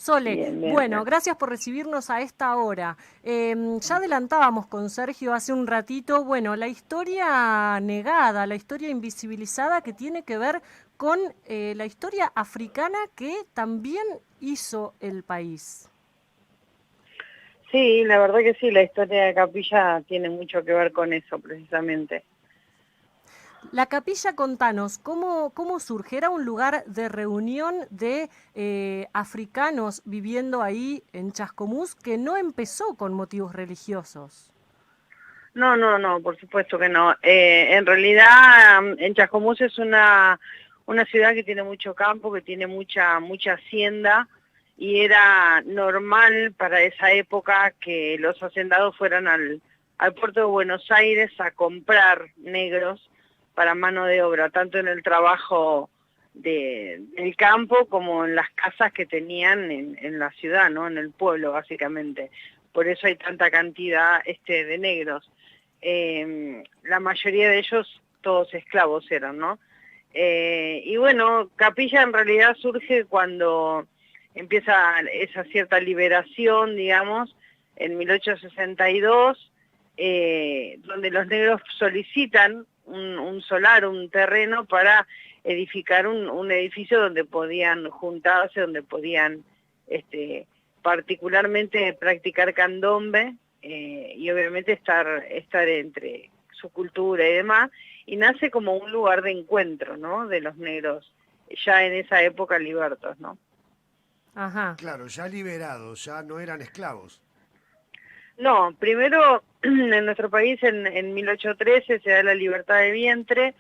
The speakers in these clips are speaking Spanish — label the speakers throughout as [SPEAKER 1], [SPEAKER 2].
[SPEAKER 1] Sole,
[SPEAKER 2] Bien, bien,
[SPEAKER 1] bueno,
[SPEAKER 2] bien.
[SPEAKER 1] gracias por recibirnos a esta hora. Ya adelantábamos con Sergio hace un ratito, bueno, la historia negada, la historia invisibilizada que tiene que ver con la historia africana que también hizo el país.
[SPEAKER 2] Sí, la verdad que sí, la historia de Capilla tiene mucho que ver con eso, precisamente.
[SPEAKER 1] La capilla, contanos, ¿cómo surge? ¿Era un lugar de reunión de africanos viviendo ahí en Chascomús que no empezó con motivos religiosos?
[SPEAKER 2] No, no, no, por supuesto que no. En realidad, en Chascomús es una ciudad que tiene mucho campo, que tiene mucha hacienda, y era normal para esa época que los hacendados fueran al puerto de Buenos Aires a comprar negros para mano de obra, tanto en el trabajo del campo como en las casas que tenían en la ciudad, ¿no? En el pueblo, básicamente. Por eso hay tanta cantidad de negros. La mayoría de ellos todos esclavos eran, ¿no? Y bueno, Capilla en realidad surge cuando empieza esa cierta liberación, digamos, en 1862, donde los negros solicitan un solar, un terreno para edificar un edificio donde podían juntarse, donde podían particularmente practicar candombe, y obviamente estar entre su cultura y demás, y nace como un lugar de encuentro, ¿no? De los negros, ya en esa época libertos, ¿no?
[SPEAKER 1] Ajá.
[SPEAKER 3] Claro, ya liberados, ya no eran esclavos.
[SPEAKER 2] No, primero en nuestro país en 1813 se da la libertad de vientre,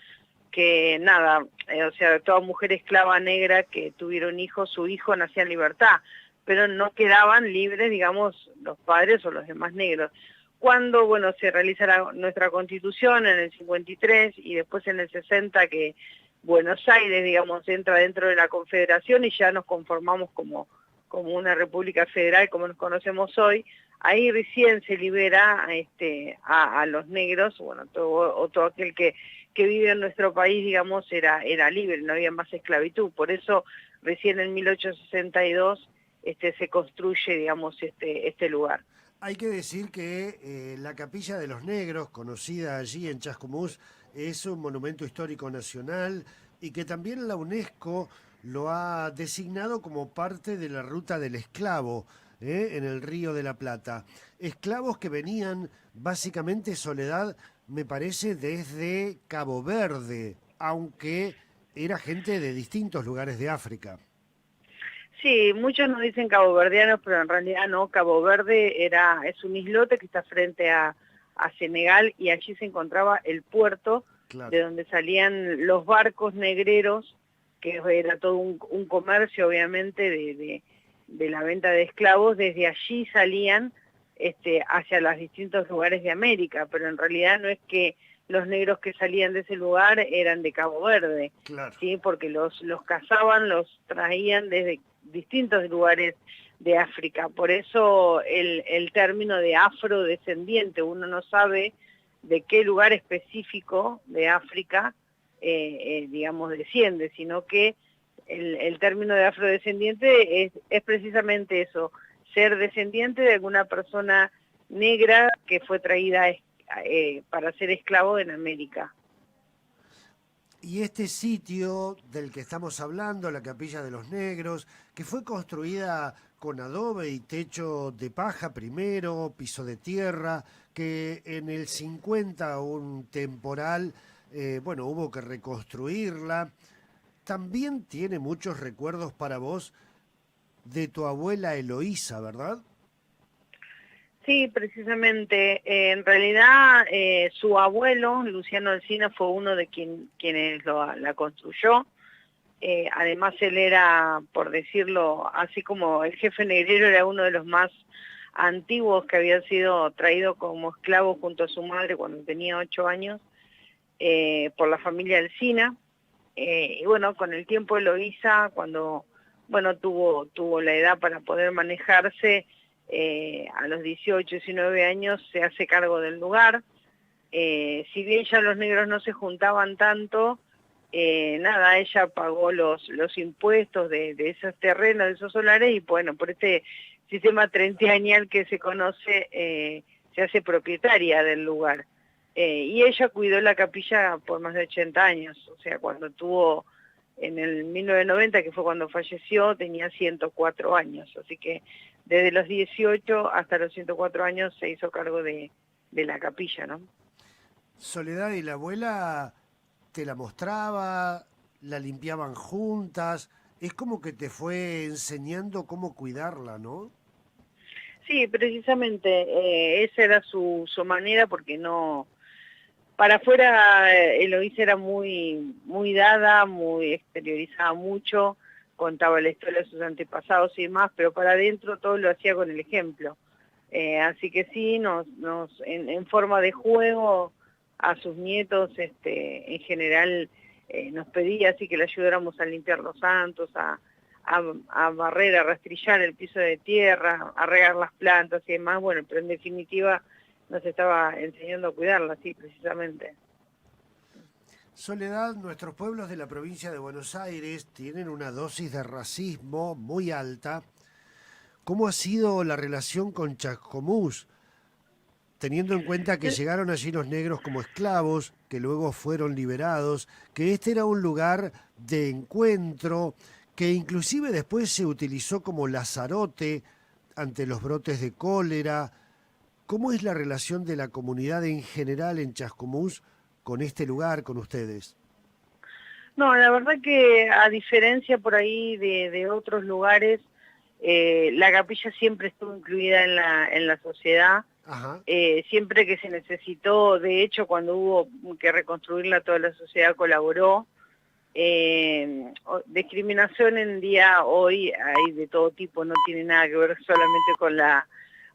[SPEAKER 2] que nada, o sea, toda mujer esclava negra que tuviera un hijo, su hijo nacía en libertad, pero no quedaban libres, digamos, los padres o los demás negros. Cuando, bueno, se realiza nuestra constitución en el 53 y después en el 60 que Buenos Aires, digamos, entra dentro de la Confederación y ya nos conformamos como una república federal como nos conocemos hoy, ahí recién se libera a los negros, bueno, todo aquel que vive en nuestro país, digamos, era libre, no había más esclavitud. Por eso recién en 1862 se construye, digamos, este lugar.
[SPEAKER 3] Hay que decir que la Capilla de los Negros, conocida allí en Chascomús, es un monumento histórico nacional y que también la UNESCO lo ha designado como parte de la ruta del esclavo en el Río de la Plata. Esclavos que venían básicamente, Soledad, me parece, desde Cabo Verde, aunque era gente de distintos lugares de África.
[SPEAKER 2] Sí, muchos nos dicen caboverdianos, pero en realidad no, Cabo Verde es un islote que está frente a Senegal y allí se encontraba el puerto de
[SPEAKER 3] Claro.
[SPEAKER 2] donde salían los barcos negreros, que era todo un comercio obviamente de la venta de esclavos, desde allí salían hacia los distintos lugares de América, pero en realidad no es que los negros que salían de ese lugar eran de Cabo Verde,
[SPEAKER 3] Claro.
[SPEAKER 2] ¿sí? Porque los cazaban, los traían desde distintos lugares de África. Por eso el término de afrodescendiente, uno no sabe de qué lugar específico de África, digamos, desciende, sino que el término de afrodescendiente es precisamente eso, ser descendiente de alguna persona negra que fue traída para ser esclavo en América.
[SPEAKER 3] Y este sitio del que estamos hablando, la Capilla de los Negros, que fue construida con adobe y techo de paja primero, piso de tierra, que en el 50 un temporal, bueno, hubo que reconstruirla. También tiene muchos recuerdos para vos de tu abuela Eloísa, ¿verdad?
[SPEAKER 2] Sí, precisamente. En realidad, su abuelo, Luciano Alsina, fue uno de quienes la construyó. Además, él era, por decirlo así, como el jefe negrero, era uno de los más antiguos que había sido traído como esclavo junto a su madre cuando tenía 8 años, por la familia Alsina. Y bueno, con el tiempo Eloísa, cuando bueno, tuvo la edad para poder manejarse, a los 18, 19 años se hace cargo del lugar. Si bien ya los negros no se juntaban tanto, nada, ella pagó los impuestos de esos terrenos, de esos solares, y bueno, por este sistema trentienial que se conoce, se hace propietaria del lugar. Y ella cuidó la capilla por más de 80 años, o sea, cuando tuvo, en el 1990, que fue cuando falleció, tenía 104 años, así que desde los 18 hasta los 104 años se hizo cargo de la capilla, ¿no?
[SPEAKER 3] Soledad, ¿y la abuela te la mostraba, la limpiaban juntas? Es como que te fue enseñando cómo cuidarla, ¿no?
[SPEAKER 2] Sí, precisamente, esa era su manera, porque no, para afuera Eloísa era muy dada, muy exteriorizaba mucho, contaba la historia de sus antepasados y demás, pero para adentro todo lo hacía con el ejemplo. Así que sí, en forma de juego a sus nietos, en general nos pedía así que le ayudáramos a limpiar los santos, a barrer, a rastrillar el piso de tierra, a regar las plantas y demás, bueno, pero en definitiva nos estaba enseñando a cuidarla, sí, precisamente.
[SPEAKER 3] Soledad, nuestros pueblos de la provincia de Buenos Aires tienen una dosis de racismo muy alta. ¿Cómo ha sido la relación con Chascomús? Teniendo en cuenta que llegaron allí los negros como esclavos, que luego fueron liberados, que este era un lugar de encuentro, que inclusive después se utilizó como lazarote ante los brotes de cólera. ¿Cómo es la relación de la comunidad en general en Chascomús con este lugar, con ustedes?
[SPEAKER 2] No, la verdad que a diferencia por ahí de otros lugares, la capilla siempre estuvo incluida en la sociedad.
[SPEAKER 3] Ajá.
[SPEAKER 2] Siempre que se necesitó, de hecho cuando hubo que reconstruirla, toda la sociedad colaboró. Discriminación en día hoy hay de todo tipo, no tiene nada que ver solamente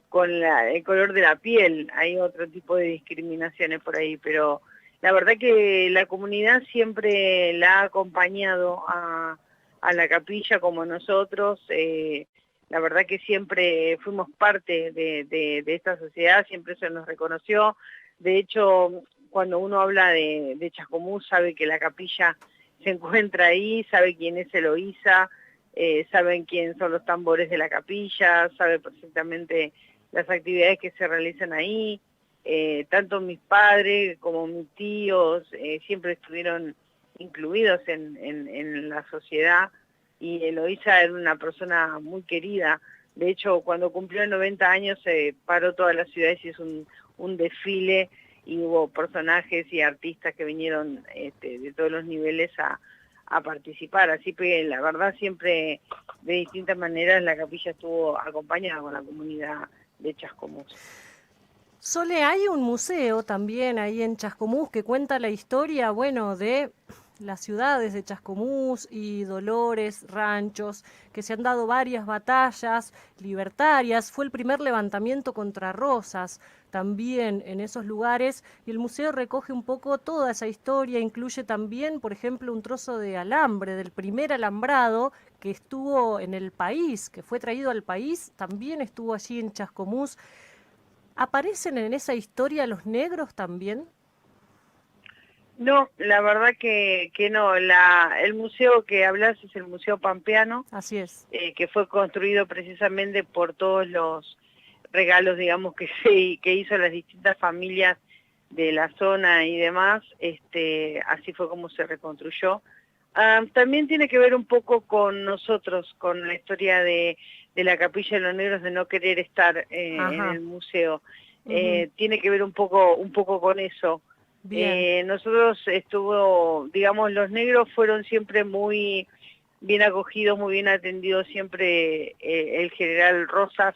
[SPEAKER 2] con el color de la piel, hay otro tipo de discriminaciones por ahí, pero la verdad que la comunidad siempre la ha acompañado a la capilla como nosotros. La verdad que siempre fuimos parte de esta sociedad, siempre se nos reconoció. De hecho, cuando uno habla de Chascomús, sabe que la capilla se encuentra ahí, sabe quién es Eloísa, saben quién son los tambores de la capilla, sabe perfectamente las actividades que se realizan ahí. Tanto mis padres como mis tíos siempre estuvieron incluidos en la sociedad, y Eloísa era una persona muy querida. De hecho, cuando cumplió 90 años se paró toda la ciudad y hizo un desfile, y hubo personajes y artistas que vinieron de todos los niveles a participar. Así que la verdad siempre de distintas maneras la capilla estuvo acompañada con la comunidad de Chascomús.
[SPEAKER 1] Sole, hay un museo también ahí en Chascomús que cuenta la historia, bueno, de las ciudades de Chascomús y Dolores, Ranchos, que se han dado varias batallas libertarias. Fue el primer levantamiento contra Rosas también en esos lugares, y el museo recoge un poco toda esa historia, incluye también, por ejemplo, un trozo de alambre del primer alambrado que estuvo en el país, que fue traído al país, también estuvo allí en Chascomús. ¿Aparecen en esa historia los negros también?
[SPEAKER 2] No, la verdad que no. El museo que hablas es el Museo Pampeano,
[SPEAKER 1] Así es.
[SPEAKER 2] Que fue construido precisamente por todos los regalos, digamos, que hizo las distintas familias de la zona y demás. Así fue como se reconstruyó. También tiene que ver un poco con nosotros, con la historia de la Capilla de los Negros, de no querer estar en el museo. Tiene que ver un poco con eso.
[SPEAKER 1] Bien.
[SPEAKER 2] Nosotros digamos, los negros fueron siempre muy bien acogidos, muy bien atendidos. Siempre el general Rosas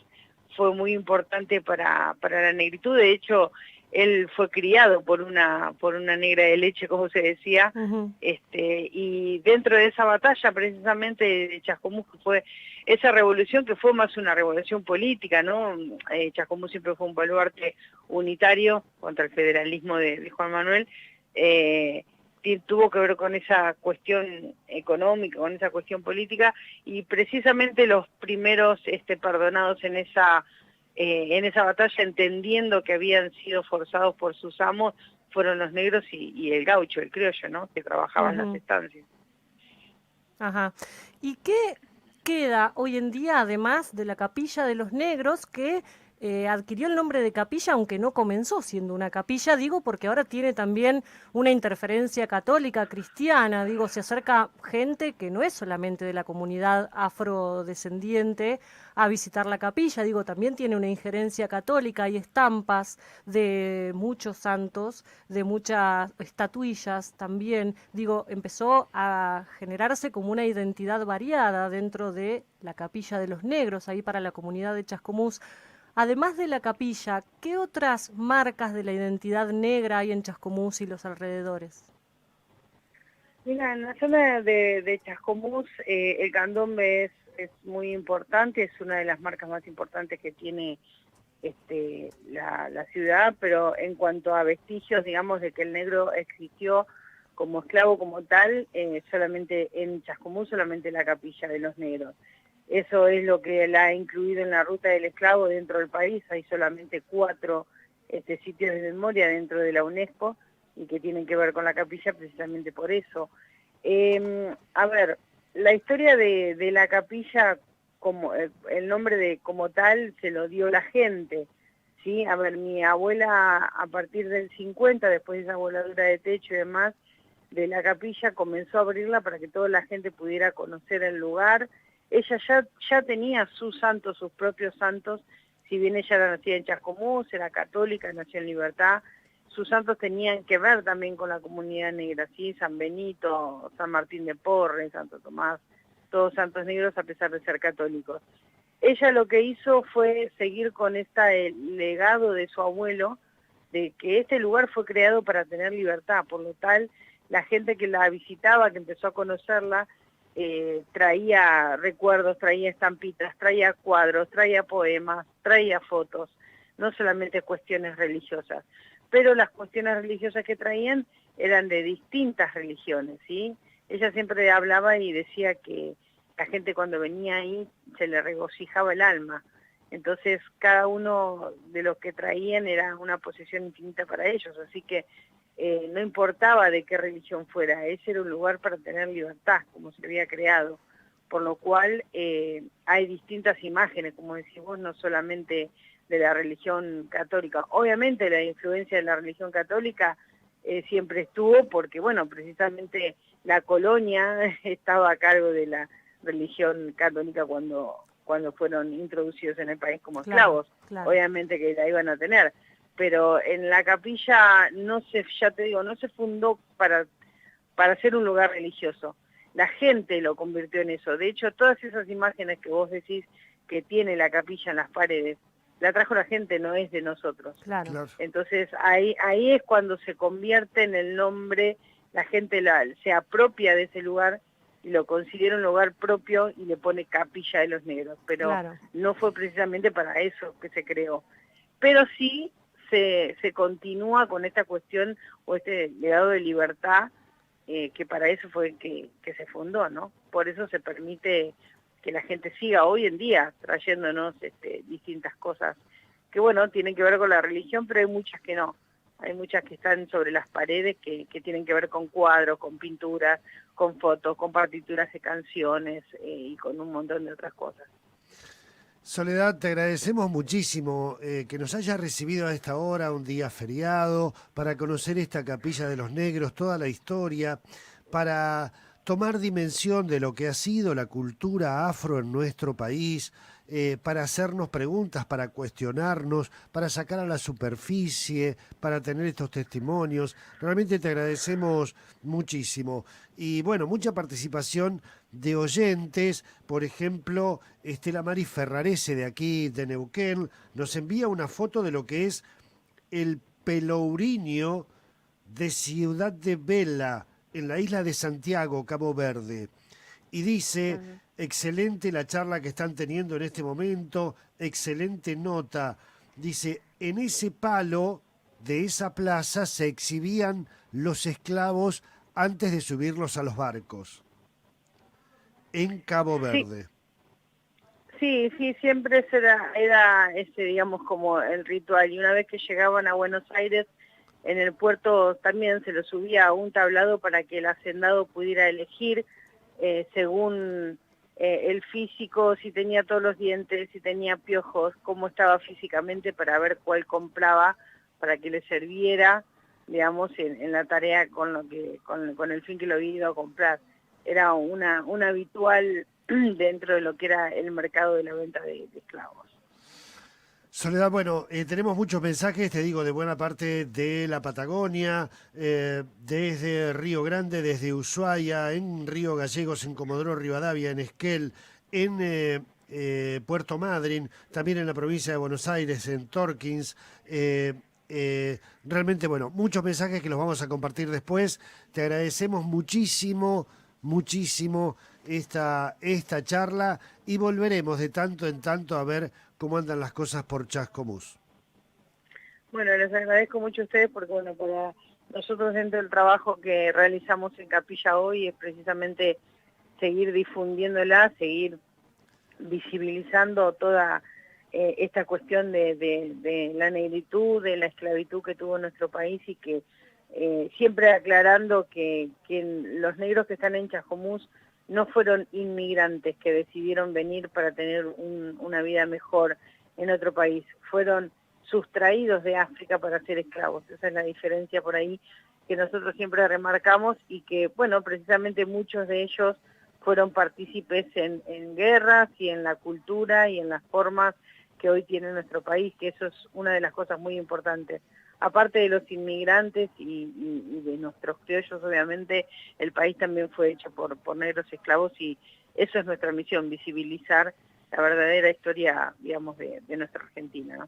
[SPEAKER 2] fue muy importante para la negritud. De hecho, él fue criado por una negra de leche, como se decía, y dentro de esa batalla precisamente de Chascomús, que fue esa revolución, que fue más una revolución política, ¿no? Chascomús siempre fue un baluarte unitario contra el federalismo de Juan Manuel. Tuvo que ver con esa cuestión económica, con esa cuestión política, y precisamente los primeros perdonados en esa batalla, entendiendo que habían sido forzados por sus amos, fueron los negros y el gaucho, el criollo, ¿no? Que trabajaba en las estancias.
[SPEAKER 1] Ajá. ¿Y qué queda hoy en día, además de la Capilla de los Negros, que adquirió el nombre de capilla, aunque no comenzó siendo una capilla, digo, porque ahora tiene también una interferencia católica, cristiana, digo, se acerca gente que no es solamente de la comunidad afrodescendiente a visitar la capilla, digo, también tiene una injerencia católica, hay estampas de muchos santos, de muchas estatuillas también, digo, empezó a generarse como una identidad variada dentro de la Capilla de los Negros, ahí para la comunidad de Chascomús. Además de la capilla, ¿qué otras marcas de la identidad negra hay en Chascomús y los alrededores?
[SPEAKER 2] Mira, en la zona de Chascomús el candombe es muy importante, es una de las marcas más importantes que tiene la ciudad, pero en cuanto a vestigios, digamos, de que el negro existió como esclavo como tal, solamente en Chascomús, solamente la Capilla de los Negros. Eso es lo que la ha incluido en la ruta del esclavo dentro del país. Hay solamente 4 sitios de memoria dentro de la UNESCO y que tienen que ver con la capilla precisamente por eso. A ver, la historia de la capilla, como el nombre de como tal, se lo dio la gente, ¿sí? A ver, mi abuela a partir del 50, después de esa voladura de techo y demás, de la capilla comenzó a abrirla para que toda la gente pudiera conocer el lugar. Ella ya tenía sus santos, sus propios santos, si bien ella era nacida en Chascomús, era católica, nació en Libertad, sus santos tenían que ver también con la comunidad negra, ¿sí? San Benito, San Martín de Porres, Santo Tomás, todos santos negros a pesar de ser católicos. Ella lo que hizo fue seguir con este legado de su abuelo, de que este lugar fue creado para tener libertad, por lo tal, la gente que la visitaba, que empezó a conocerla, traía recuerdos, traía estampitas, traía cuadros, traía poemas, traía fotos, no solamente cuestiones religiosas, pero las cuestiones religiosas que traían eran de distintas religiones, ¿sí? Ella siempre hablaba y decía que la gente cuando venía ahí se le regocijaba el alma, entonces cada uno de los que traían era una posesión infinita para ellos, así que no importaba de qué religión fuera, ese era un lugar para tener libertad, como se había creado, por lo cual hay distintas imágenes, como decís vos, no solamente de la religión católica. Obviamente la influencia de la religión católica siempre estuvo, porque bueno, precisamente la colonia estaba a cargo de la religión católica cuando fueron introducidos en el país como esclavos,
[SPEAKER 1] claro.
[SPEAKER 2] Obviamente que la iban a tener, pero en la capilla ya te digo, no se fundó para ser un lugar religioso. La gente lo convirtió en eso. De hecho, todas esas imágenes que vos decís que tiene la capilla en las paredes, la trajo la gente, no es de nosotros.
[SPEAKER 1] Claro.
[SPEAKER 2] Entonces ahí es cuando se convierte en el nombre, la gente se apropia de ese lugar y lo considera un lugar propio y le pone Capilla de los Negros, pero no fue precisamente para eso que se creó. Pero sí se continúa con esta cuestión o este legado de libertad que para eso fue que se fundó, ¿no? Por eso se permite que la gente siga hoy en día trayéndonos distintas cosas que, bueno, tienen que ver con la religión, pero hay muchas que no. Hay muchas que están sobre las paredes que tienen que ver con cuadros, con pinturas, con fotos, con partituras de canciones y con un montón de otras cosas.
[SPEAKER 3] Soledad, te agradecemos muchísimo que nos hayas recibido a esta hora, un día feriado, para conocer esta Capilla de los Negros, toda la historia, para tomar dimensión de lo que ha sido la cultura afro en nuestro país, para hacernos preguntas, para cuestionarnos, para sacar a la superficie, para tener estos testimonios. Realmente te agradecemos muchísimo. Y bueno, mucha participación de oyentes, por ejemplo, Estela Mari Ferrarese de aquí de Neuquén, nos envía una foto de lo que es el Pelourinho de Ciudad de Vela, en la isla de Santiago, Cabo Verde. Y dice, excelente la charla que están teniendo en este momento, excelente nota. Dice, en ese palo de esa plaza se exhibían los esclavos antes de subirlos a los barcos. En Cabo Verde.
[SPEAKER 2] Sí, siempre era ese, digamos, como el ritual. Y una vez que llegaban a Buenos Aires, en el puerto también se lo subía a un tablado para que el hacendado pudiera elegir según el físico, si tenía todos los dientes, si tenía piojos, cómo estaba físicamente para ver cuál compraba para que le serviera, digamos, en la tarea con el fin que lo había ido a comprar. Era un habitual dentro de lo que era el mercado de la venta de esclavos.
[SPEAKER 3] Soledad, bueno, tenemos muchos mensajes, te digo, de buena parte de la Patagonia, desde Río Grande, desde Ushuaia, en Río Gallegos, en Comodoro Rivadavia, en Esquel, en Puerto Madryn, también en la provincia de Buenos Aires, en Torkins. Realmente, bueno, muchos mensajes que los vamos a compartir después. Te agradecemos muchísimo, muchísimo esta charla y volveremos de tanto en tanto a ver cómo andan las cosas por Chascomús.
[SPEAKER 2] Bueno, les agradezco mucho a ustedes porque, bueno, para nosotros dentro del trabajo que realizamos en Capilla hoy es precisamente seguir difundiéndola, seguir visibilizando toda esta cuestión de la negritud, de la esclavitud que tuvo nuestro país y que siempre aclarando que los negros que están en Chascomús no fueron inmigrantes que decidieron venir para tener una vida mejor en otro país, fueron sustraídos de África para ser esclavos. Esa es la diferencia por ahí que nosotros siempre remarcamos y que, bueno, precisamente muchos de ellos fueron partícipes en guerras y en la cultura y en las formas que hoy tiene nuestro país, que eso es una de las cosas muy importantes. Aparte de los inmigrantes y de nuestros criollos, obviamente, el país también fue hecho por negros esclavos y eso es nuestra misión, visibilizar la verdadera historia, digamos, de nuestra Argentina, ¿no?